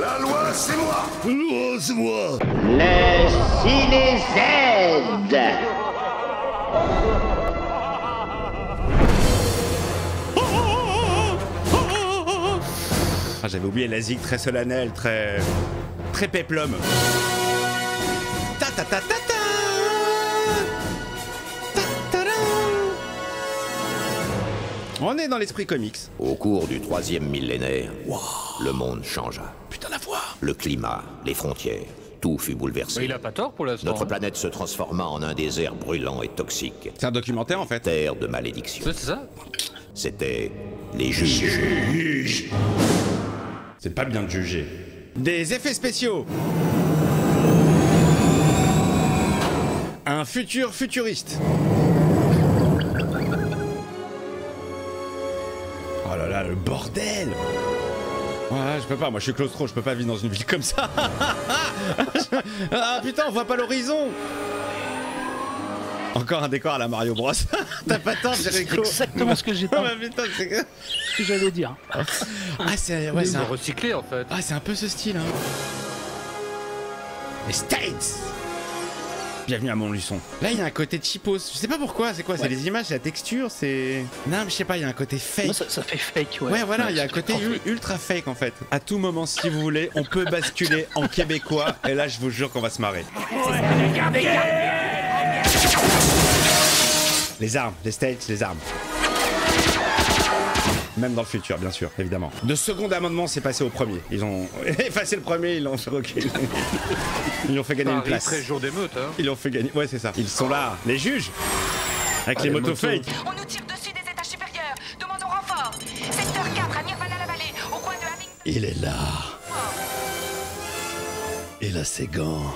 La loi, c'est moi. Loi, c'est moi. Le Ciné-Z. Ah, j'avais oublié la zig très solennelle, très péplum. Ta ta ta ta ta. Ta ta ta. On est dans l'esprit comics. Au cours du 3e millénaire, le monde changea. Putain, la voix. Le climat, les frontières, tout fut bouleversé. Mais il a pas tort pour l'instant. Notre planète se transforma en un désert brûlant et toxique. C'est un documentaire en fait. Terre de malédiction. C'est ça. C'était les juges. C'est pas bien de juger. Des effets spéciaux. Un futur futuriste. Oh là là, le bordel. Ouais, je peux pas, moi je suis claustro, je peux pas vivre dans une ville comme ça. Ah putain, on voit pas l'horizon. Encore un décor à la Mario Bros. T'as pas tort, Jericho. C'est exactement ce que j'ai pas. Oh, mais putain, c'est Ce que j'allais dire. Ah, c'est ouais, Ils ont recyclé en fait. Ah, c'est un peu ce style, hein. Les States. Bienvenue à Montluçon. Là, il y a un côté cheapos. Je sais pas pourquoi, c'est quoi? C'est les images, la texture, c'est... Non, mais je sais pas, il y a un côté fake. Moi, ça fait fake, ouais. Ouais, voilà, il y a un côté ultra fake, en fait. À tout moment, si vous voulez, on peut basculer en québécois, et là, je vous jure qu'on va se marrer. Les armes, les States, les armes. Même dans le futur, bien sûr, évidemment. De second amendement, c'est passé au premier. Ils ont effacé le premier, ils l'ont fait reculer. Ils lui ont fait gagner une place. Très jour d'émeute, hein. Ils l'ont fait gagner. Ouais, c'est ça. Ils sont là, les juges. Avec les motos fake. On nous tire dessus des étages supérieurs. Demandons renfort. Secteur 4 à Nirvana-la-Vallée, au coin de Hamilton. Il est là. Il a ses gants.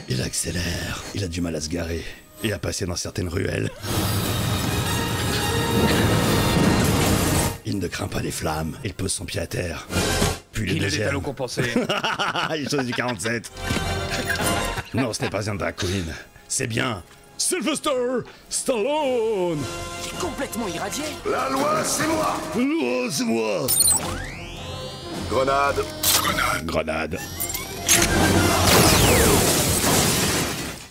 Il accélère. Il a du mal à se garer. Et à passer dans certaines ruelles. Il ne craint pas les flammes. Il pose son pied à terre. Puis le Il a des deuxième. talons compensés. Il choisit du 47. Non, ce n'est pas un drag queen. C'est bien Sylvester Stallone. Complètement irradié. La loi, c'est moi. Loi, c'est moi. Grenade. Grenade.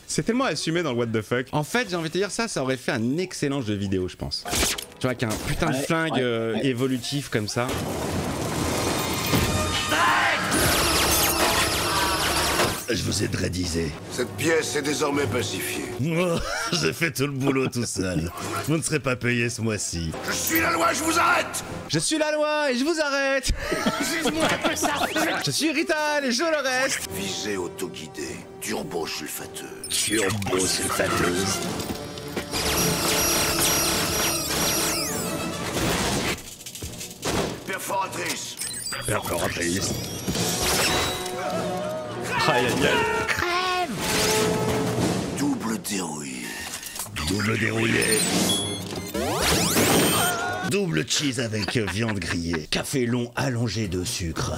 C'est tellement assumé dans le what the fuck. En fait, j'ai envie de te dire ça aurait fait un excellent jeu vidéo, je pense. Tu vois, qu'un putain de flingue évolutif comme ça. Je vous ai dreadisé. Cette pièce est désormais pacifiée. J'ai fait tout le boulot tout seul. Vous ne serez pas payé ce mois-ci. Je suis la loi, je vous arrête. Je suis la loi et je vous arrête. Je suis Rital et je le reste. Visée autoguidée. Turbo-sulfateuse. Turbo-sulfateuse. Perforatrice. Perforatrice. Aïe aïe aïe. Double dérouillé. Double déroulé. Double cheese avec viande grillée. Café long allongé de sucre.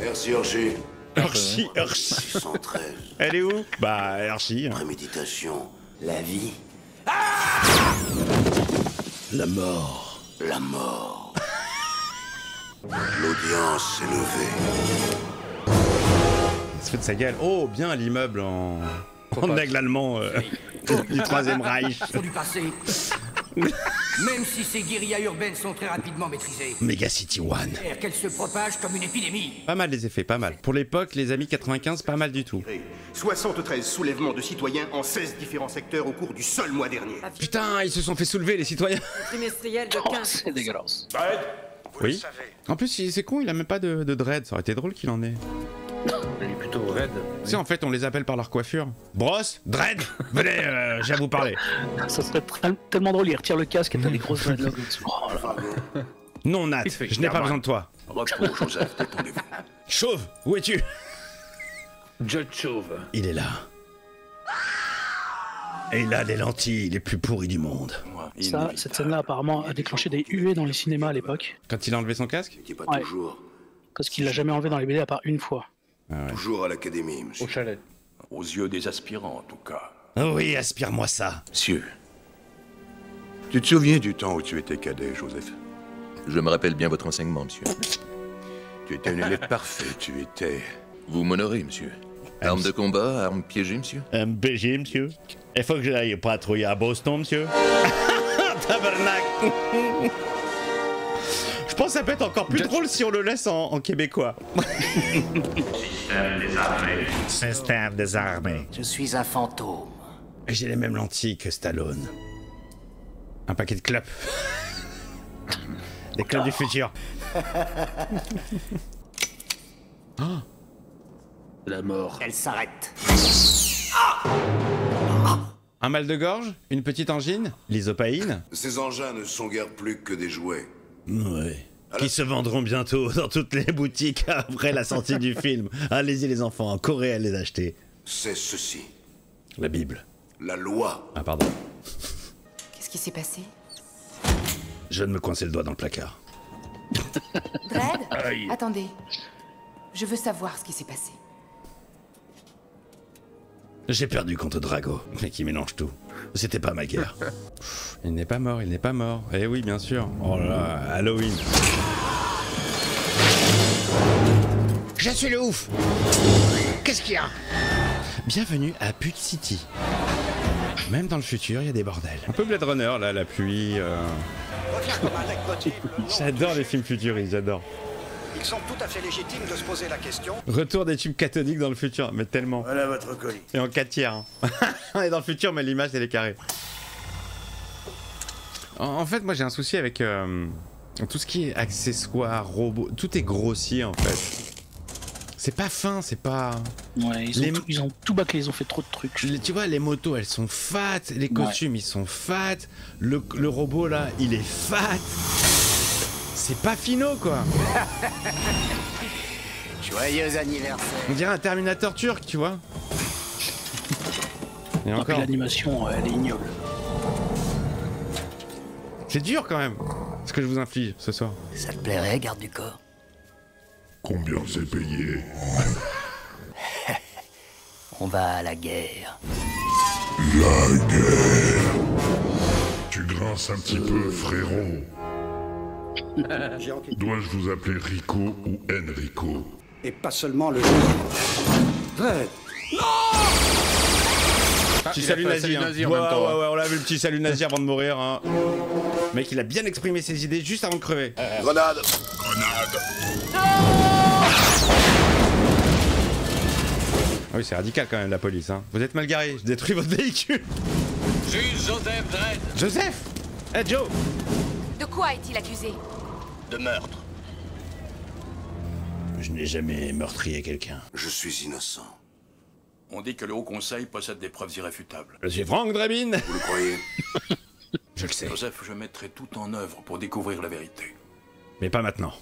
Merci, Hershey. Hershey. 613. Elle est où? Bah, Hershey. Préméditation. La vie. La mort. La mort. L'audience est levée. Il se fait de sa gueule. Oh, bien l'immeuble en aigle allemand du Troisième Reich. Du passé. Même si ces guérillas urbaines sont très rapidement maîtrisées, Mega City One. qu'elles se propagent comme une épidémie. Pas mal les effets, pas mal. Pour l'époque, les amis 95, pas mal du tout. 73 soulèvements de citoyens en 16 différents secteurs au cours du seul mois dernier. Putain, ils se sont fait soulever les citoyens. Trimestriel de 15. C'est dégueulasse. Oui. En plus, c'est con, il a même pas de dread. Ça aurait été drôle qu'il en ait. Il est plutôt raide. Tu sais, en fait, on les appelle par leur coiffure. Brosse, dread, venez, j'ai à vous parler. Ça serait tellement drôle, il retire le casque et t'as des grosses dreadlocks dessus. Oh là là. Non, Nat, je n'ai pas besoin de toi. Repos, Joseph, détendez-vous. Chauve, où es-tu? Judge Chauve. Il est là. Et il a les lentilles les plus pourries du monde. Ça, cette scène-là, apparemment, a déclenché des huées dans les cinémas à l'époque. Quand il a enlevé son casque? Qui pas Ouais. toujours. Parce qu'il l'a jamais enlevé dans les BD à part une fois. Toujours à l'académie, monsieur. Au chalet. Aux yeux des aspirants, en tout cas. Oui, aspire-moi ça. Monsieur. Tu te souviens du temps où tu étais cadet, Joseph? Je me rappelle bien votre enseignement, monsieur. Tu étais un élève parfait, tu étais... Vous m'honorez, monsieur. Armes de combat, armes piégées, monsieur? BG, monsieur. Il faut que j'aille patrouiller à Boston, monsieur. Tabarnak. Je pense que ça peut être encore plus drôle si on le laisse en québécois. Système désarmé. Système désarmé. Je suis un fantôme. J'ai les mêmes lentilles que Stallone. Un paquet de clopes. Des clopes du futur. Oh. La mort. Elle s'arrête. Un mal de gorge? Une petite angine? L'isopaïne? Ces engins ne sont guère plus que des jouets. Ouais. Qui se vendront bientôt dans toutes les boutiques après la sortie du film. Allez-y les enfants, en Corée à les acheter. C'est ceci. La Bible. La loi. Ah pardon. Qu'est-ce qui s'est passé? Je viens de me coincer le doigt dans le placard. Dredd? Attendez. Je veux savoir ce qui s'est passé. J'ai perdu contre Drago, mais qui mélange tout. C'était pas ma guerre. Il n'est pas mort, il n'est pas mort. Eh oui, bien sûr. Oh là là, Halloween. Je suis le ouf. Qu'est-ce qu'il y a? Bienvenue à Put City. Même dans le futur, il y a des bordels. Un peu Blade Runner, là, la pluie. J'adore les films futuristes, j'adore. Ils sont tout à fait légitimes de se poser la question. Retour des tubes cathodiques dans le futur, mais tellement. Voilà votre colis. Et en 4 tiers. Hein. On est dans le futur, mais l'image, elle est carrée. En fait, moi, j'ai un souci avec tout ce qui est accessoires, robots. Tout est grossier, en fait. C'est pas fin, c'est pas... Ouais, ils ont tout bâclé, ils ont fait trop de trucs. Tu vois, les motos, elles sont fat. Les costumes, ils sont fat. Le robot, là, il est fat. C'est pas finot, quoi. Joyeux anniversaire. On dirait un Terminator turc, tu vois. Et encore. L'animation, elle est ignoble. C'est dur, quand même, ce que je vous inflige ce soir. Ça te plairait, garde du corps? Combien c'est payé? On va à la guerre. La guerre. Tu grinces un petit peu, frérot. Dois-je vous appeler Rico ou Enrico? Et pas seulement le jeu. Dredd. Petit salut nazi, hein. Ouais, on l'a vu le petit salut nazi avant de mourir. Hein. Le mec, il a bien exprimé ses idées juste avant de crever. Grenade. Grenade. Ah oui, c'est radical quand même la police. Hein. Vous êtes mal garé, je détruis votre véhicule. Juge Joseph Dredd. Joseph. Hey Joe. De quoi est-il accusé? De meurtre. Je n'ai jamais meurtrier quelqu'un. Je suis innocent. On dit que le Haut Conseil possède des preuves irréfutables. Je suis Frank Drebin. Vous le croyez? Je le sais. Joseph, je mettrai tout en œuvre pour découvrir la vérité. Mais pas maintenant.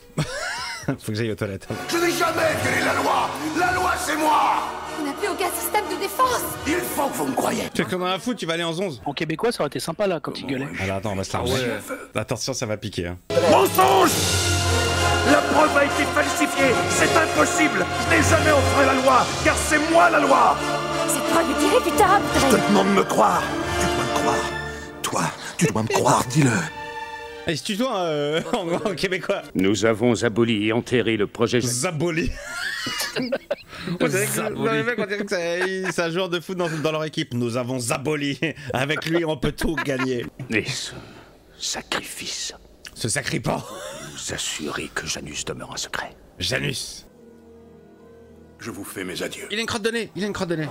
Faut que j'aille aux toilettes. Je n'ai jamais violé la loi. La loi, c'est moi. On n'a plus aucun système de défense. Il faut que vous me croyiez. Tu sais qu'on en a foutre, tu vas aller en 11. En québécois, ça aurait été sympa là quand il gueulait. Alors attends, on va se larguer. Attention, ça va piquer. Hein. Mensonge! La preuve a été falsifiée. C'est impossible. Je n'ai jamais enfreint la loi, car c'est moi la loi. Cette preuve est irréfutable. Je te demande de me croire. Tu dois me croire. Toi, tu dois me croire, dis-le. Hey, c'est toi en québécois. Nous avons aboli et enterré le projet... Zaboli. On dirait que c'est un joueur de foot dans leur équipe. Nous avons Zaboli. Avec lui, on peut tout gagner. Et ce sacrifice... Ce sacripant. Vous assurez que Janus demeure un secret. Janus. Je vous fais mes adieux. Il a une crotte de nez. Il a une crotte de nez.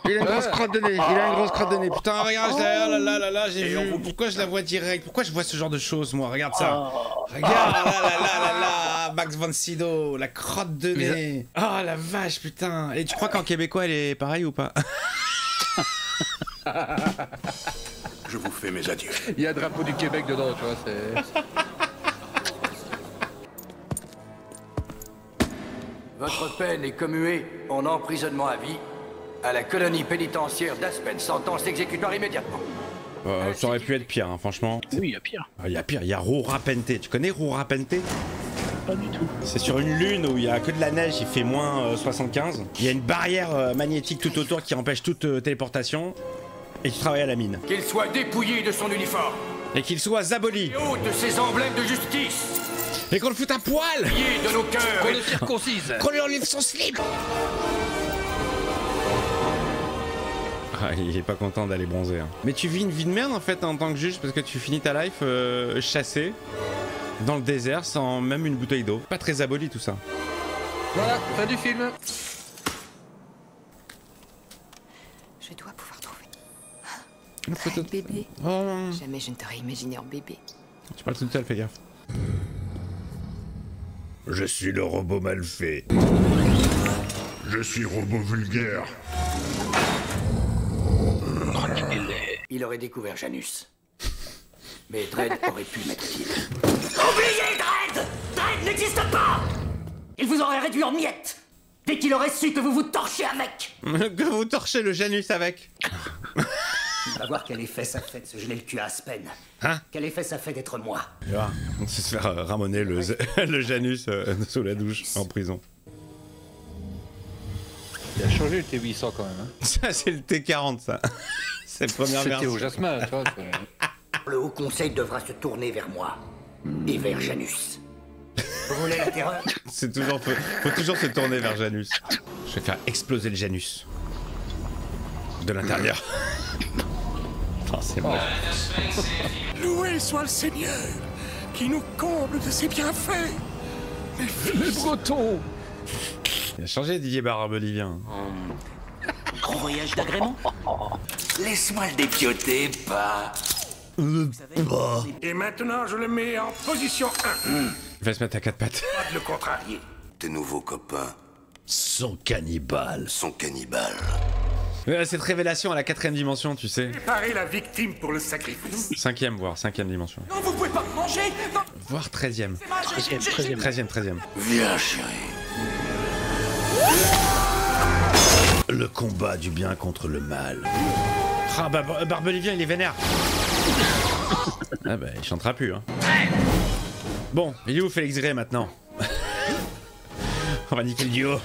Il a une grosse crotte de nez. Il a une grosse crotte de nez. Putain, regarde là, j'ai vu. Pourquoi je la vois direct? Pourquoi je vois ce genre de choses, moi? Regarde ça. Regarde là, Max von Sydow, la crotte de nez. Oh la vache, putain. Et tu crois qu'en québécois, elle est pareille ou pas? Je vous fais mes adieux. Il y a un drapeau du Québec dedans, tu vois, c'est... Votre peine est commuée en emprisonnement à vie à la colonie pénitentiaire d'Aspen. Sentence exécutoire immédiatement. Ça aurait pu être pire, hein, franchement. Oui, il y a pire. Il y a pire, il y a Rurapente. Tu connais Rurapente? Pas du tout. C'est sur une lune où il y a que de la neige, il fait moins 75. Il y a une barrière magnétique tout autour qui empêche toute téléportation. Et tu travailles à la mine. Qu'il soit dépouillé de son uniforme. Et qu'il soit aboli. Haut de ces emblèmes de justice. Et qu'on le foute à poil. De nos cœurs. Qu'on le circoncise. Qu'on lui enlève son slip. Ah, il est pas content d'aller bronzer. Hein. Mais tu vis une vie de merde en fait en tant que juge parce que tu finis ta life chassé dans le désert sans même une bouteille d'eau. Pas très aboli tout ça. Voilà, fin du film. Je dois pouvoir trouver. Une photo de bébé. Oh. Jamais je ne t'aurais imaginé en bébé. Tu parles toute seule, fais gaffe. Je suis le robot mal fait. Je suis robot vulgaire. Il aurait découvert Janus. Mais Dredd aurait pu mettre pied. Oubliez Dredd! Dredd n'existe pas! Il vous aurait réduit en miettes dès qu'il aurait su que vous vous torchez avec! Que vous torchez le Janus avec. On va voir quel effet ça fait de se geler le cul à Aspen. Hein? Quel effet ça fait d'être moi? On sait se faire ramoner le Janus sous la douche en prison. Il a changé le T800 quand même. Hein. Ça c'est le T40 ça. C'est la première version. C'était au jasmin, tu vois. Le Haut Conseil devra se tourner vers moi et vers Janus. Vous voulez la terreur? C'est toujours faut toujours se tourner vers Janus. Je vais faire exploser le Janus de l'intérieur. Oh, c'est mort. Loué soit le Seigneur qui nous comble de ses bienfaits. Les Bretons. Il a changé Didier Barbelivien. Grand voyage d'agrément? Laisse-moi le dépioter, pas. Et maintenant, je le mets en position 1. Il va se mettre à quatre pattes. Pas de le contrarier. Tes nouveaux copains Sont cannibales. sont cannibales. Cette révélation à la 4ème dimension, tu sais. Préparez la victime pour le sacrifice. 5ème, voire 5ème dimension. Non, vous pouvez pas me manger! Non. Voire 13ème. 13ème. Viens, chérie. Le combat du bien contre le mal. Ah bah Barbelivien il est vénère. Ah bah il chantera plus hein. Bon, il est où Félix Gray maintenant? On va niquer le duo.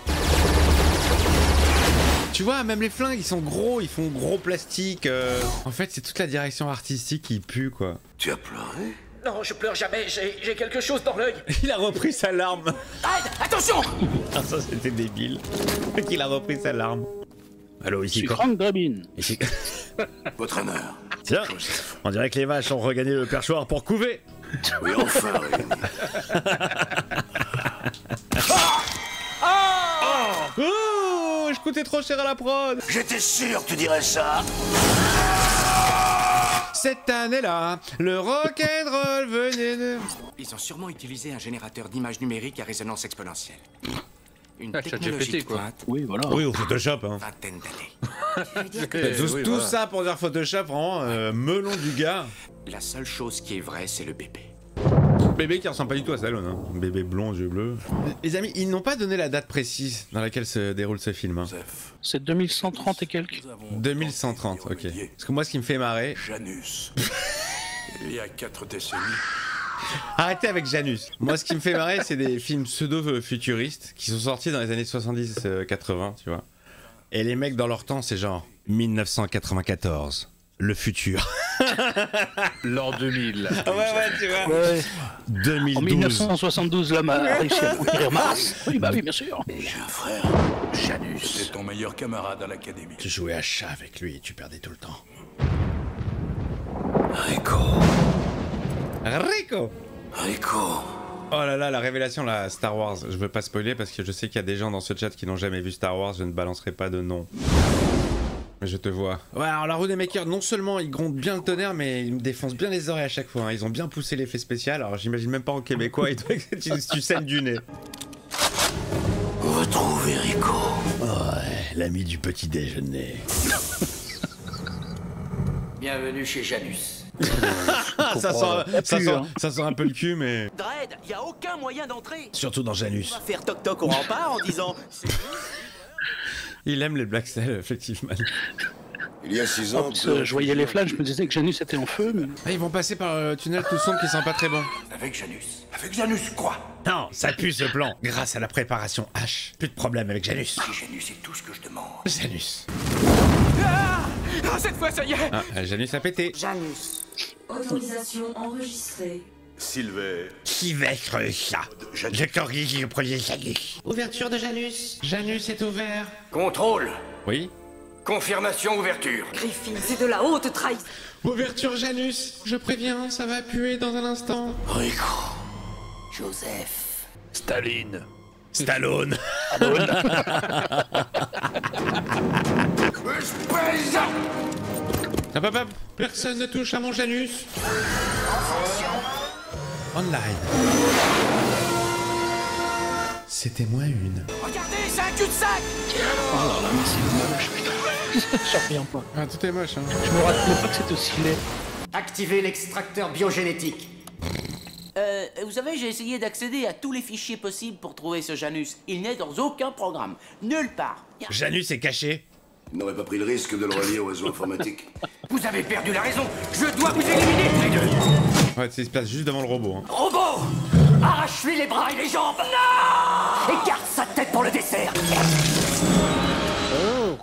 Tu vois, même les flingues ils sont gros, ils font gros plastique. En fait c'est toute la direction artistique qui pue quoi. Tu as pleuré? Non, je pleure jamais, j'ai quelque chose dans l'œil. Il a repris sa larme. Dredd, attention! Ah ça c'était débile. Il a repris sa larme. Allô, ici quoi? Frank Drabin. Ici. Votre honneur. Tiens, on dirait que les vaches ont regagné le perchoir pour couver. Oui, enfin, réunis. Oh, je coûtais trop cher à la prod. J'étais sûr que tu dirais ça. Cette année-là, le rock'n'roll venait de... Ils ont sûrement utilisé un générateur d'images numériques à résonance exponentielle. Une Ah, technologie de pointe. Oui, voilà. Oui, au Photoshop. Hein. Vingtaine d'années. Tout voilà. Ça pour dire Photoshop, vraiment, melon du gars. La seule chose qui est vraie, c'est le bébé. Bébé qui ressemble pas du tout à Stallone, hein. Bébé blond, yeux bleus. Les amis, ils n'ont pas donné la date précise dans laquelle se déroule ce film. Hein. C'est 2130 et quelques. 2130, ok. Parce que moi, ce qui me fait marrer... Janus. Il y a 4 décennies. Arrêtez avec Janus. Moi, ce qui me fait marrer, c'est des films pseudo-futuristes qui sont sortis dans les années 70-80, tu vois. Et les mecs, dans leur temps, c'est genre 1994, le futur. L'an 2000. Ouais, tu vois. Ouais. 2012. En 1972, l'homme a réussi à conquérir Mars. Oui, bah oui, bien sûr. J'ai un frère, Janus. C'est ton meilleur camarade à l'académie. Tu jouais à chat avec lui et tu perdais tout le temps. Rico. Oh là là, la révélation, là, Star Wars. Je veux pas spoiler parce que je sais qu'il y a des gens dans ce chat qui n'ont jamais vu Star Wars, je ne balancerai pas de nom. Mais je te vois. Ouais, alors la roue des makers, non seulement ils grondent bien le tonnerre, mais ils me défoncent bien les oreilles à chaque fois. Hein. Ils ont bien poussé l'effet spécial, alors j'imagine même pas en québécois, tu saignes du nez. Retrouver Rico. Ouais, l'ami du petit déjeuner. Bienvenue chez Janus. ça sent un peu le cul, mais... Dredd, y a aucun moyen d'entrer. Surtout dans Janus. On va faire toc-toc au rempart en disant... Il aime les Black Cell, effectivement. Il y a 6 ans... Je voyais les flammes, je me disais que Janus était en feu, mais... Ah, ils vont passer par le tunnel tout sombre qui sent pas très bon. Avec Janus. Avec Janus, quoi? Non, ça pue ce plan. Grâce à la préparation H. Plus de problème avec Janus. Si Janus est tout ce que je demande. Janus. Ah, cette fois, ça y est. Ah, Janus a pété. Janus. Autorisation enregistrée. Sylvestre, ça. Je corrige le projet Janus. Ouverture de Janus. Janus est ouvert. Contrôle. Oui. Confirmation ouverture. Griffin, c'est de la haute trahison. Ouverture Janus. Je préviens, ça va puer dans un instant. Rico. Joseph. Staline. Stallone. Hop, hop, hop. Personne ne touche à mon Janus. Online. C'était moins une. Regardez, c'est un cul-de-sac. Oh là là, mais c'est moche, putain. J'en reviens pas. Ah, tout est moche, hein. Je me rappelais pas que c'était aussi laid. Activez l'extracteur biogénétique. Vous savez, j'ai essayé d'accéder à tous les fichiers possibles pour trouver ce Janus. Il n'est dans aucun programme. Nulle part. Janus est caché. Il n'aurait pas pris le risque de le relier au réseau informatique. Vous avez perdu la raison. Je dois vous éliminer, tous les deux. Ouais, ça se passe juste devant le robot. Hein. Robot, arrache-lui les bras et les jambes. Non. Et garde sa tête pour le dessert.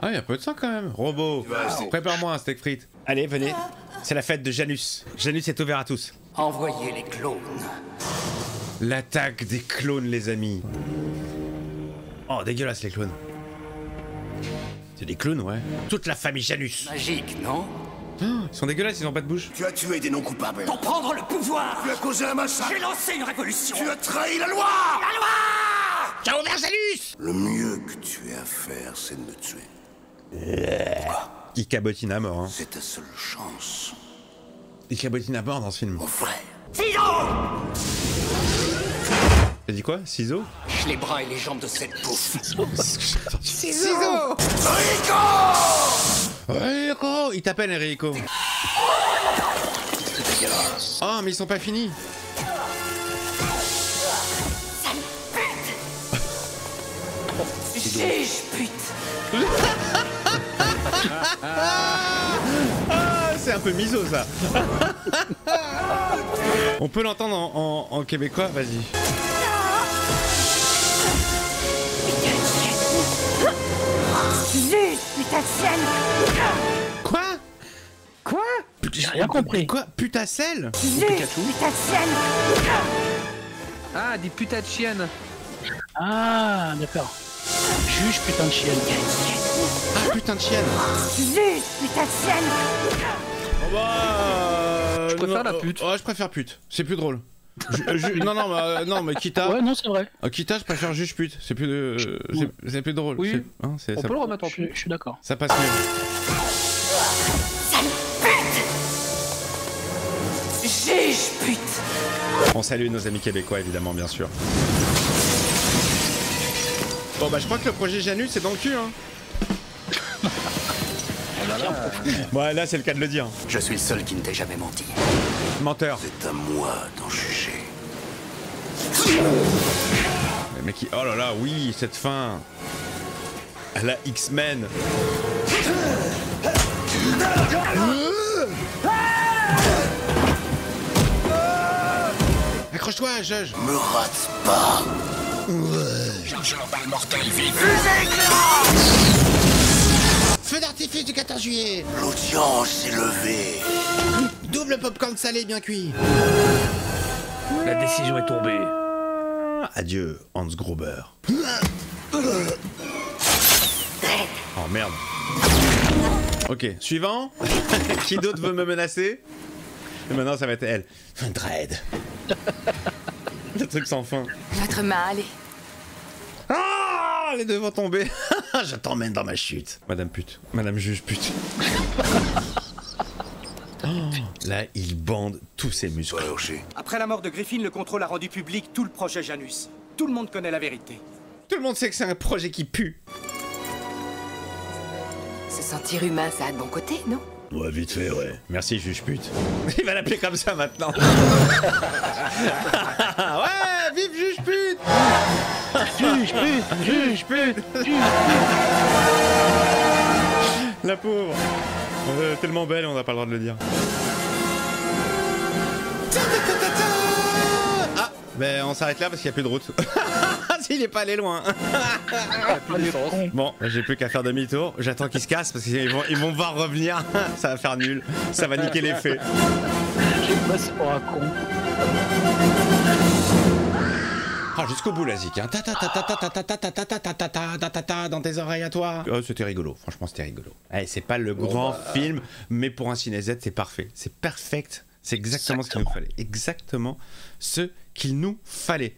Ah, y'a peu de sang quand même. Robot, prépare-moi un steak frites. Allez, venez. C'est la fête de Janus. Janus est ouvert à tous. Envoyez les clones. L'attaque des clones, les amis. Oh, dégueulasse les clones. C'est des clones, ouais. Toute la famille Janus. Magique, non? Ils sont dégueulasses, ils ont pas de bouche. Tu as tué des non-coupables. Pour prendre le pouvoir. Tu as causé un massacre. J'ai lancé une révolution. Tu as trahi la loi. La loi. J'ai ouvert Janus. Le mieux que tu aies à faire, c'est de me tuer. Il cabotine à mort. Hein. C'est ta seule chance. Il cabotine à mort dans ce film. Mon frère. Ciseaux. T'as dit quoi? Ciseaux? Les bras et les jambes de cette bouffe. Ciseaux. Enrico! Il t'appelle Enrico. Oh, mais ils sont pas finis. Juge, pute. Ah, c'est un peu miso ça. On peut l'entendre en québécois, vas-y. Juge, putain de chienne. Quoi? Quoi? J'ai rien compris. Quoi? Putacelle? Juge, putain de chienne. Ah, des putains de chiennes. Ah, d'accord. Juge, putain de chienne. Ah, putain de chienne. Juge, putain de chienne. Oh bah, je préfère non, la pute. Ouais, je préfère pute. C'est plus drôle. Non, mais Kita. Ouais, non, c'est vrai. Kita, je préfère juge pute. C'est plus, c'est plus drôle. Oui. Hein, On ça, peut le remettre en Je suis d'accord. ça passe mieux. Juge, pute. On salue nos amis québécois, évidemment, bien sûr. Bon, bah, je crois que le projet Janus est dans le cul, hein. Ouais, là, c'est le cas de le dire. Je suis le seul qui ne t'ait jamais menti. Menteur. C'est à moi d'en juger. Mais qui... Oh là là, oui, cette fin. À la X-Men. Accroche-toi, Judge. Me rate pas. Chargeur balle mortelle vive. Feu d'artifice du 14 juillet. L'audience est levée. Double popcorn salé bien cuit. La décision est tombée. Adieu, Hans Gruber. Oh merde. Ok, suivant. Qui d'autre veut me menacer? Et maintenant, ça va être elle. Dread. Le truc sans fin. Votre main, allez. Ah, les deux vont tomber. Je t'emmène dans ma chute. Madame pute. Madame juge pute. Oh, là, il bande tous ses muscles. Après la mort de Griffin, le contrôle a rendu public tout le projet Janus. Tout le monde connaît la vérité. Tout le monde sait que c'est un projet qui pue. Se sentir humain, ça a de bon côté, non? Ouais, vite fait, ouais. Merci, juge pute. Il va l'appeler comme ça maintenant. Ouais, vive juge pute. Juge pute, juge pute, juge. La pauvre. Tellement belle, on n'a pas le droit de le dire. Ah, Ben on s'arrête là parce qu'il n'y a plus de route. S'il est pas allé loin. Bon, j'ai plus qu'à faire demi-tour. J'attends qu'ils se cassent parce qu'ils vont voir revenir. Ça va faire nul. Ça va niquer l'effet. J'ai passé pour un con. Ah, jusqu'au bout, la zik. Hein. Dans tes oreilles à toi. Oh, c'était rigolo. Franchement, c'était rigolo. Allez, c'est pas le grand film, mais pour un Ciné Z, c'est parfait. C'est perfect. C'est exactement ce qu'il nous fallait. Exactement ce qu'il nous fallait.